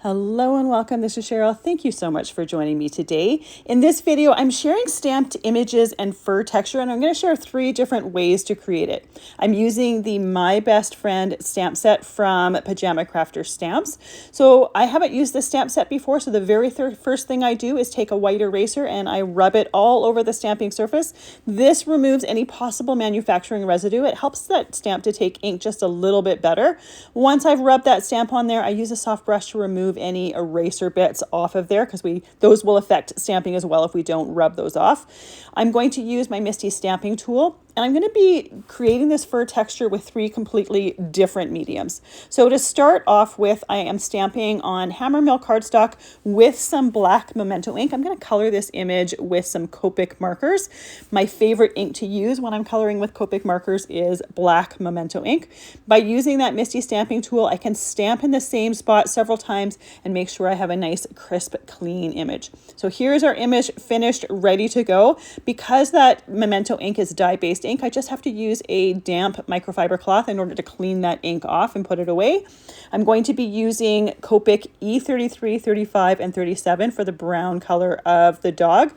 Hello and welcome. This is Cheryl. Thank you so much for joining me today. In this video, I'm sharing stamped images and fur texture, and I'm going to share 3 different ways to create it. I'm using the My Best Friend stamp set from Pajama Crafter Stamps. So I haven't used this stamp set before, so the very first thing I do is take a white eraser and I rub it all over the stamping surface. This removes any possible manufacturing residue. It helps that stamp to take ink just a little bit better. Once I've rubbed that stamp on there, I use a soft brush to remove any eraser bits off of there because those will affect stamping as well if we don't rub those off. I'm going to use my Misti stamping tool, and I'm going to be creating this fur texture with 3 completely different mediums. So to start off with, I am stamping on Hammermill Cardstock with some black Memento ink. I'm going to color this image with some Copic markers. My favorite ink to use when I'm coloring with Copic markers is black Memento ink. By using that Misti stamping tool, I can stamp in the same spot several times and make sure I have a nice, crisp, clean image. So here's our image finished, ready to go. Because that Memento ink is dye-based ink, I just have to use a damp microfiber cloth in order to clean that ink off and put it away. I'm going to be using Copic E33, 35, and 37 for the brown color of the dog.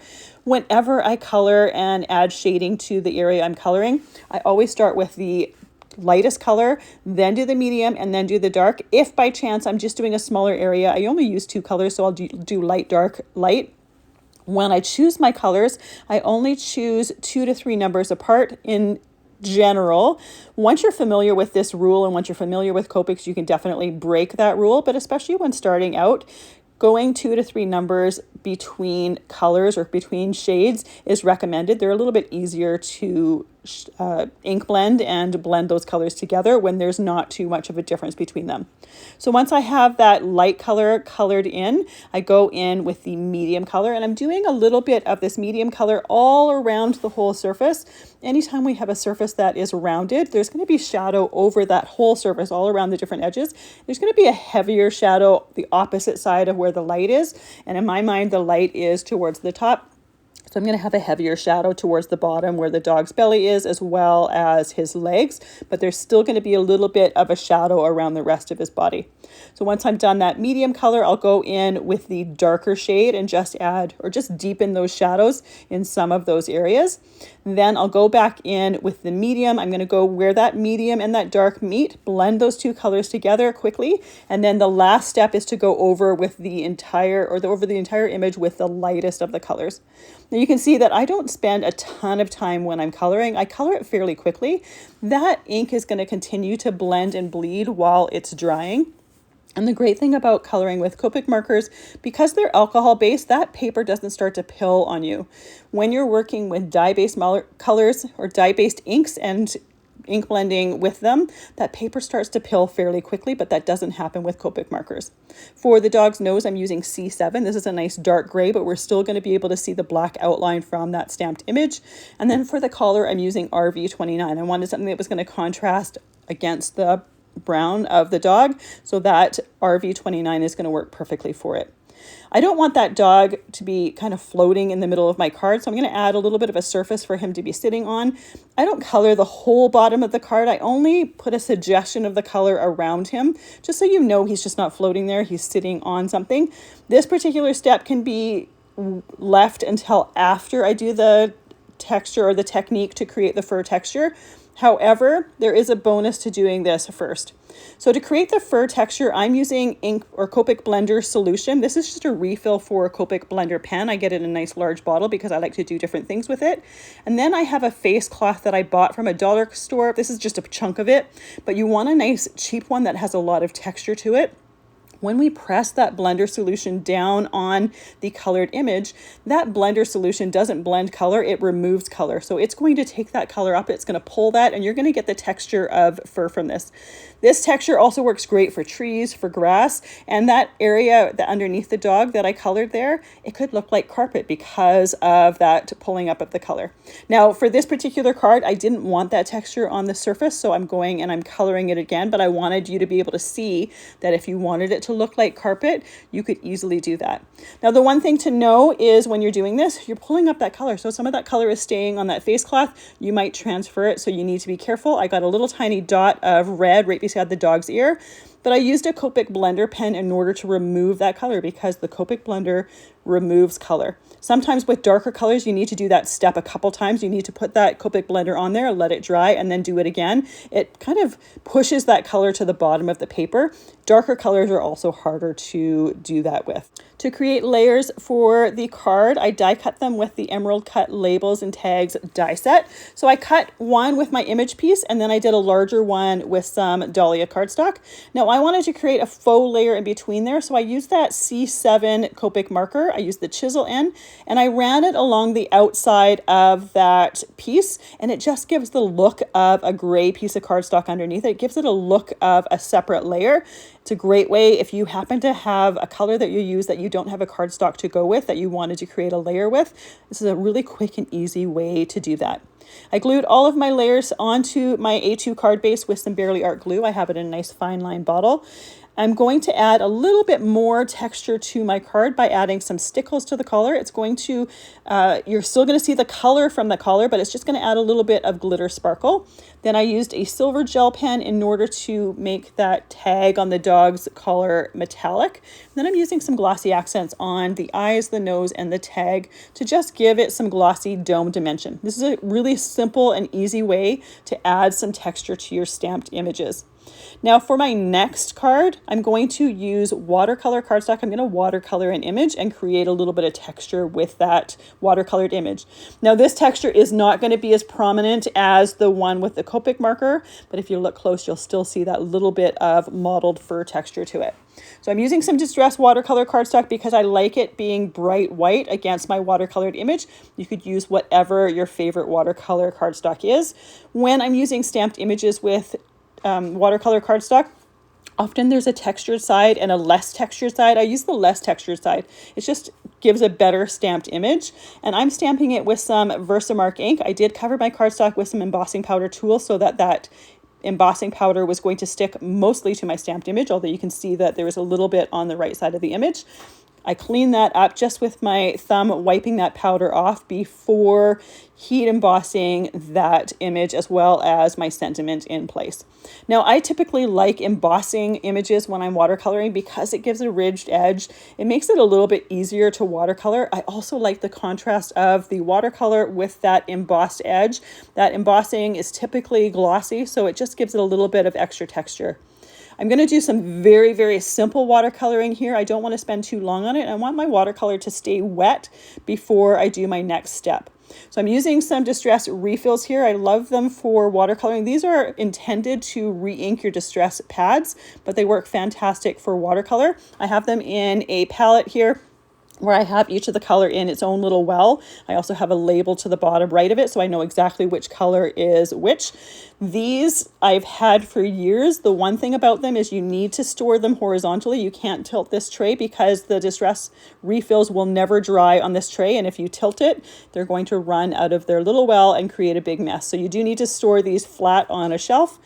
Whenever I color and add shading to the area I'm coloring, I always start with the lightest color, then do the medium, and then do the dark. If by chance I'm just doing a smaller area, I only use 2 colors, so I'll do light, dark, light. When I choose my colors, I only choose 2 to 3 numbers apart in general. Once you're familiar with this rule and once you're familiar with Copics, you can definitely break that rule, but especially when starting out, going 2 to 3 numbers between colors or between shades is recommended. They're a little bit easier to ink blend and blend those colors together when there's not too much of a difference between them. So once I have that light color colored in, I go in with the medium color, and I'm doing a little bit of this medium color all around the whole surface. Anytime we have a surface that is rounded, there's going to be shadow over that whole surface all around the different edges. There's going to be a heavier shadow the opposite side of where the light is, and in my mind the light is towards the top. So I'm going to have a heavier shadow towards the bottom where the dog's belly is, as well as his legs, but there's still going to be a little bit of a shadow around the rest of his body. So once I'm done that medium color, I'll go in with the darker shade and just add or just deepen those shadows in some of those areas. Then I'll go back in with the medium. I'm going to go where that medium and that dark meet, blend those 2 colors together quickly. And then the last step is to go over with the entire image with the lightest of the colors. Now you can see that I don't spend a ton of time when I'm coloring. I color it fairly quickly. That ink is going to continue to blend and bleed while it's drying. And the great thing about coloring with Copic markers, because they're alcohol based, that paper doesn't start to pill on you. When you're working with dye-based colors or dye-based inks and ink blending with them, that paper starts to pill fairly quickly, but that doesn't happen with Copic markers. For the dog's nose, I'm using C7. This is a nice dark gray, but we're still going to be able to see the black outline from that stamped image. And then for the collar, I'm using RV29. I wanted something that was going to contrast against the brown of the dog, so that RV29 is going to work perfectly for it. I don't want that dog to be kind of floating in the middle of my card, so I'm going to add a little bit of a surface for him to be sitting on. I don't color the whole bottom of the card. I only put a suggestion of the color around him, just so you know he's just not floating there, he's sitting on something. This particular step can be left until after I do the texture or the technique to create the fur texture. However, there is a bonus to doing this first. So to create the fur texture, I'm using ink or Copic Blender solution. This is just a refill for a Copic Blender pen. I get it in a nice large bottle because I like to do different things with it. And then I have a face cloth that I bought from a dollar store. This is just a chunk of it, but you want a nice cheap one that has a lot of texture to it. When we press that blender solution down on the colored image, that blender solution doesn't blend color, it removes color. So it's going to take that color up, it's going to pull that, and you're going to get the texture of fur from this. This texture also works great for trees, for grass, and that area that underneath the dog that I colored there, it could look like carpet because of that pulling up of the color. Now, for this particular card, I didn't want that texture on the surface, so I'm going and I'm coloring it again, but I wanted you to be able to see that if you wanted it to look like carpet, you could easily do that. Now, the one thing to know is when you're doing this, you're pulling up that color. So some of that color is staying on that face cloth. You might transfer it, so you need to be careful. I got a little tiny dot of red right beside the dog's ear, but I used a Copic Blender pen in order to remove that color because the Copic Blender removes color. Sometimes with darker colors, you need to do that step a couple times. You need to put that Copic Blender on there, let it dry, and then do it again. It kind of pushes that color to the bottom of the paper. Darker colors are also harder to do that with. To create layers for the card, I die cut them with the Emerald Cut Labels and Tags die set. So I cut one with my image piece, and then I did a larger one with some Dahlia cardstock. Now I wanted to create a faux layer in between there, so I used that C7 Copic marker. I used the chisel end, and I ran it along the outside of that piece, and it just gives the look of a gray piece of cardstock underneath it. It gives it a look of a separate layer. It's a great way if you happen to have a color that you use that you don't have a cardstock to go with, that you wanted to create a layer with. This is a really quick and easy way to do that. I glued all of my layers onto my A2 card base with some Barely Art glue. I have it in a nice fine line bottle. I'm going to add a little bit more texture to my card by adding some Stickles to the collar. It's going to, you're still going to see the color from the collar, but it's just going to add a little bit of glitter sparkle. Then I used a silver gel pen in order to make that tag on the dog's collar metallic. Then I'm using some glossy accents on the eyes, the nose, and the tag to just give it some glossy dome dimension. This is a really simple and easy way to add some texture to your stamped images. Now for my next card, I'm going to use watercolor cardstock. I'm going to watercolor an image and create a little bit of texture with that watercolored image. Now this texture is not going to be as prominent as the one with the Copic marker, but if you look close, you'll still see that little bit of mottled fur texture to it. So I'm using some distressed watercolor cardstock because I like it being bright white against my watercolored image. You could use whatever your favorite watercolor cardstock is. When I'm using stamped images with watercolor cardstock, often there's a textured side and a less textured side. I use the less textured side. It just gives a better stamped image. And I'm stamping it with some VersaMark ink. I did cover my cardstock with some embossing powder tool so that embossing powder was going to stick mostly to my stamped image, although you can see that there is a little bit on the right side of the image. I cleaned that up just with my thumb, wiping that powder off before heat embossing that image as well as my sentiment in place. Now, I typically like embossing images when I'm watercoloring because it gives a ridged edge. It makes it a little bit easier to watercolor. I also like the contrast of the watercolor with that embossed edge. That embossing is typically glossy, so it just gives it a little bit of extra texture. I'm going to do some very, very simple watercoloring here. I don't want to spend too long on it. I want my watercolor to stay wet before I do my next step. So I'm using some distress refills here. I love them for watercoloring. These are intended to re-ink your distress pads, but they work fantastic for watercolor. I have them in a palette here where I have each of the color in its own little well. I also have a label to the bottom right of it, so I know exactly which color is which. These I've had for years. The one thing about them is you need to store them horizontally. You can't tilt this tray because the distress refills will never dry on this tray, and if you tilt it, they're going to run out of their little well and create a big mess. So you do need to store these flat on a shelf.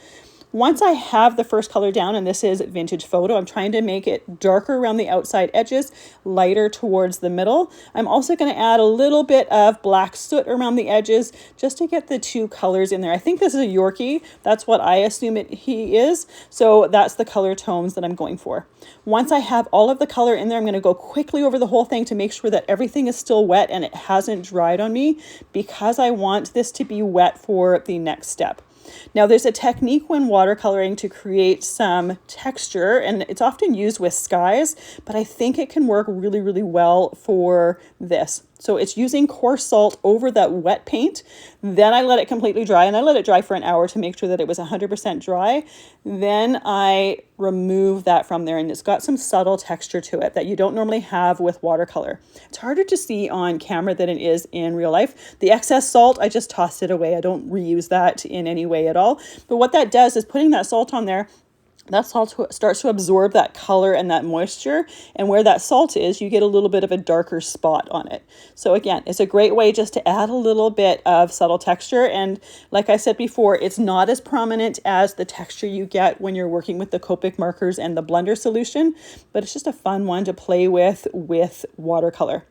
Once I have the first color down, and this is Vintage Photo, I'm trying to make it darker around the outside edges, lighter towards the middle. I'm also going to add a little bit of black soot around the edges just to get the two colors in there. I think this is a Yorkie. That's what I assume he is. So that's the color tones that I'm going for. Once I have all of the color in there, I'm going to go quickly over the whole thing to make sure that everything is still wet and it hasn't dried on me because I want this to be wet for the next step. Now there's a technique when watercoloring to create some texture, and it's often used with skies, but I think it can work really, really well for this. So it's using coarse salt over that wet paint. Then I let it completely dry, and I let it dry for an hour to make sure that it was 100% dry. Then I remove that from there, and it's got some subtle texture to it that you don't normally have with watercolor. It's harder to see on camera than it is in real life. The excess salt, I just tossed it away. I don't reuse that in any way at all. But what that does is putting that salt on there, that salt starts to absorb that color and that moisture, and where that salt is, you get a little bit of a darker spot on it. So again, it's a great way just to add a little bit of subtle texture, and like I said before, it's not as prominent as the texture you get when you're working with the Copic markers and the blender solution, but it's just a fun one to play with watercolor.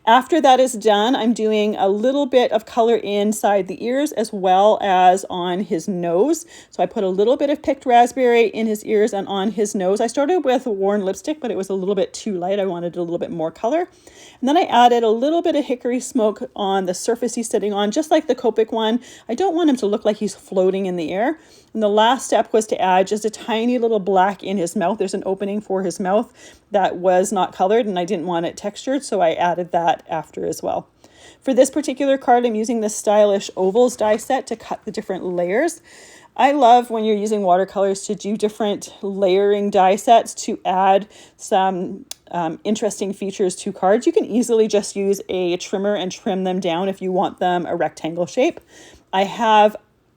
After that is done, I'm doing a little bit of color inside the ears as well as on his nose. So I put a little bit of picked raspberry in his ears and on his nose. I started with worn lipstick, but it was a little bit too light. I wanted a little bit more color. And then I added a little bit of hickory smoke on the surface he's sitting on, just like the Copic one. I don't want him to look like he's floating in the air. And the last step was to add just a tiny little black in his mouth. There's an opening for his mouth that was not colored and I didn't want it textured, so I added that after as well. For this particular card, I'm using the Stylish Ovals die set to cut the different layers. I love when you're using watercolors to do different layering die sets to add some interesting features to cards. You can easily just use a trimmer and trim them down if you want them a rectangle shape. I have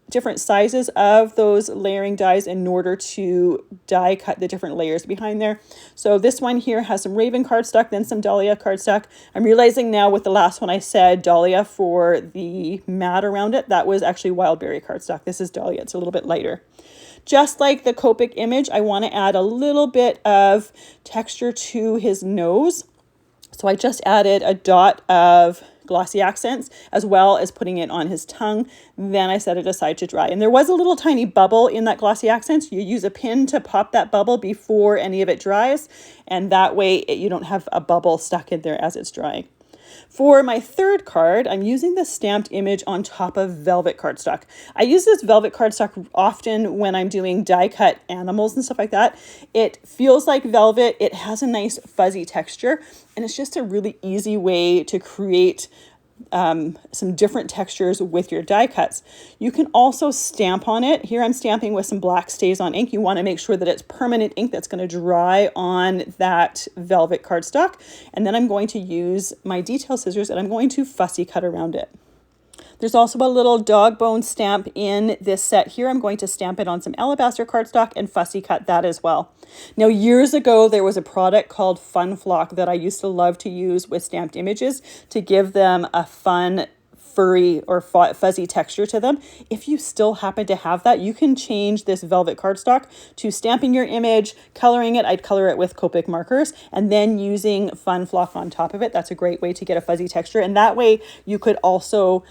different sizes of those layering dies in order to die cut the different layers behind there. So this one here has some Raven cardstock, then some Dahlia cardstock. I'm realizing now with the last one I said Dahlia for the mat around it. That was actually Wildberry cardstock. This is Dahlia. It's a little bit lighter. Just like the Copic image, I want to add a little bit of texture to his nose. So I just added a dot of glossy accents as well as putting it on his tongue. Then I set it aside to dry. And there was a little tiny bubble in that glossy accents. You use a pin to pop that bubble before any of it dries. And that way you don't have a bubble stuck in there as it's drying. For my third card, I'm using the stamped image on top of velvet cardstock. I use this velvet cardstock often when I'm doing die cut animals and stuff like that. It feels like velvet. It has a nice fuzzy texture, and it's just a really easy way to create some different textures with your die cuts. You can also stamp on it. Here I'm stamping with some black stays on ink. You want to make sure that it's permanent ink that's going to dry on that velvet cardstock. And then I'm going to use my detail scissors and I'm going to fussy cut around it. There's also a little dog bone stamp in this set here. I'm going to stamp it on some alabaster cardstock and fussy cut that as well. Now, years ago, there was a product called Fun Flock that I used to love to use with stamped images to give them a fun, furry or fuzzy texture to them. If you still happen to have that, you can change this velvet cardstock to stamping your image, coloring it. I'd color it with Copic markers and then using Fun Flock on top of it. That's a great way to get a fuzzy texture. And that way you could also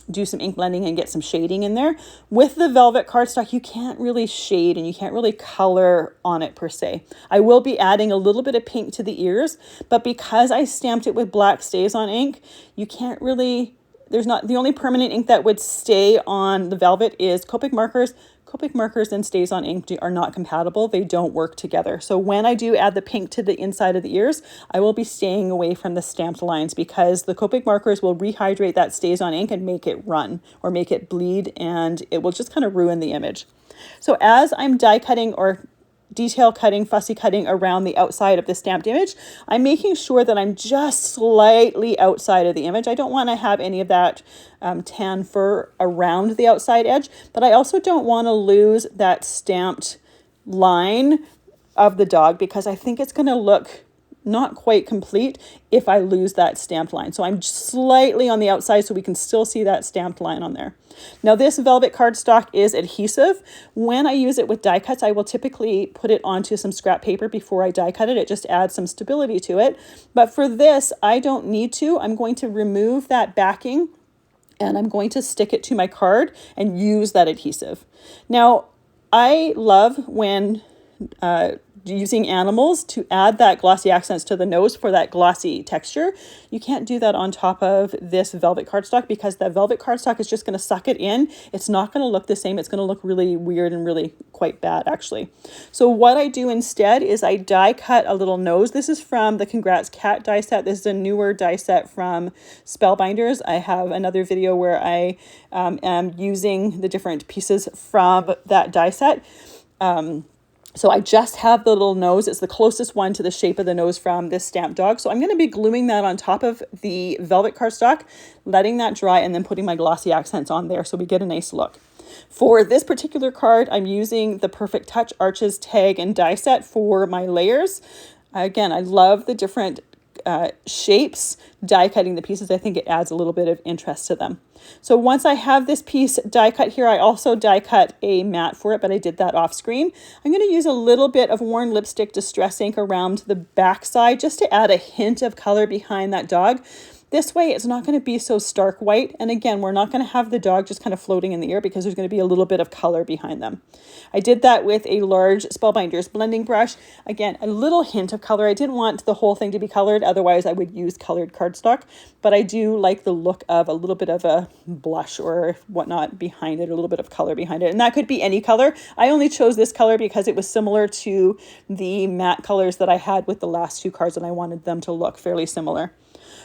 do some ink blending and get some shading in there. With the velvet cardstock, you can't really shade and you can't really color on it per se. I will be adding a little bit of pink to the ears, but because I stamped it with black stays on ink, you can't really, there's not, the only permanent ink that would stay on the velvet is Copic markers. Copic markers and stays on ink are not compatible. They don't work together. So when I do add the pink to the inside of the ears, I will be staying away from the stamped lines because the Copic markers will rehydrate that stays on ink and make it run or make it bleed, and it will just kind of ruin the image. So as I'm die cutting or detail cutting, fussy cutting around the outside of the stamped image, I'm making sure that I'm just slightly outside of the image. I don't want to have any of that tan fur around the outside edge, but I also don't want to lose that stamped line of the dog because I think it's going to look not quite complete if I lose that stamped line. So I'm slightly on the outside so we can still see that stamped line on there. Now this velvet cardstock is adhesive. When I use it with die cuts, I will typically put it onto some scrap paper before I die cut it. It just adds some stability to it. But for this, I don't need to. I'm going to remove that backing and I'm going to stick it to my card and use that adhesive. Now, I love when using animals to add that glossy accents to the nose for that glossy texture. You can't do that on top of this velvet cardstock because that velvet cardstock is just going to suck it in. It's not going to look the same. It's going to look really weird and really quite bad actually. So what I do instead is I die cut a little nose. This is from the Congrats Cat die set. This is a newer die set from Spellbinders. I have another video where I am using the different pieces from that die set. So I just have the little nose. It's the closest one to the shape of the nose from this stamped dog. So I'm going to be gluing that on top of the velvet cardstock, letting that dry, and then putting my glossy accents on there so we get a nice look. For this particular card, I'm using the Perfect Touch Arches tag and die set for my layers. Again, I love the different shapes, die cutting the pieces. I think it adds a little bit of interest to them. So once I have this piece die cut here, I also die cut a mat for it, but I did that off screen. I'm going to use a little bit of worn lipstick distress ink around the back side just to add a hint of color behind that dog. This way it's not going to be so stark white. And again, we're not going to have the dog just kind of floating in the air because there's going to be a little bit of color behind them. I did that with a large Spellbinders blending brush. Again, a little hint of color. I didn't want the whole thing to be colored. Otherwise I would use colored cardstock, but I do like the look of a little bit of a blush or whatnot behind it, a little bit of color behind it. And that could be any color. I only chose this color because it was similar to the matte colors that I had with the last two cards and I wanted them to look fairly similar.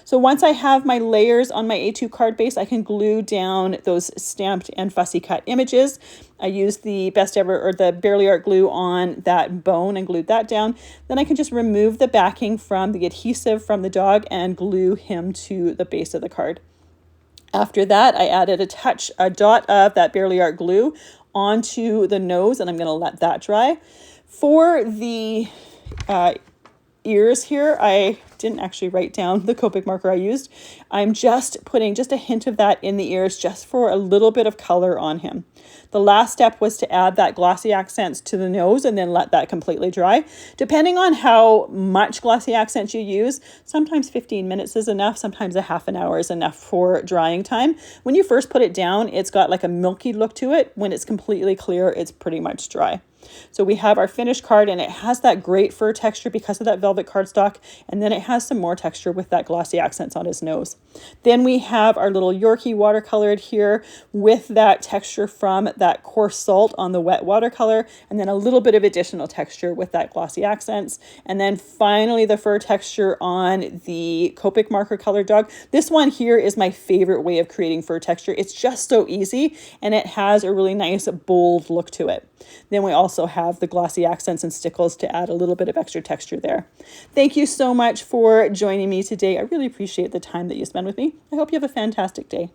So once I have my layers on my A2 card base, I can glue down those stamped and fussy cut images. I used the best ever or the Barely Art glue on that bone and glued that down. Then I can just remove the backing from the adhesive from the dog and glue him to the base of the card. After that, I added a dot of that Barely Art glue onto the nose, and I'm going to let that dry. For the ears here, I didn't actually write down the Copic marker I used. I'm just putting just a hint of that in the ears just for a little bit of color on him. The last step was to add that glossy accents to the nose and then let that completely dry. Depending on how much glossy accents you use, sometimes 15 minutes is enough, sometimes a half an hour is enough for drying time. When you first put it down, it's got like a milky look to it. When it's completely clear, it's pretty much dry. So we have our finished card, and it has that great fur texture because of that velvet cardstock, and then it has some more texture with that glossy accents on his nose. Then we have our little Yorkie watercolored here with that texture from that coarse salt on the wet watercolor, and then a little bit of additional texture with that glossy accents. And then finally the fur texture on the Copic marker colored dog. This one here is my favorite way of creating fur texture. It's just so easy, and it has a really nice bold look to it. Then we also have the glossy accents and stickles to add a little bit of extra texture there. Thank you so much for joining me today. I really appreciate the time that you spend with me. I hope you have a fantastic day.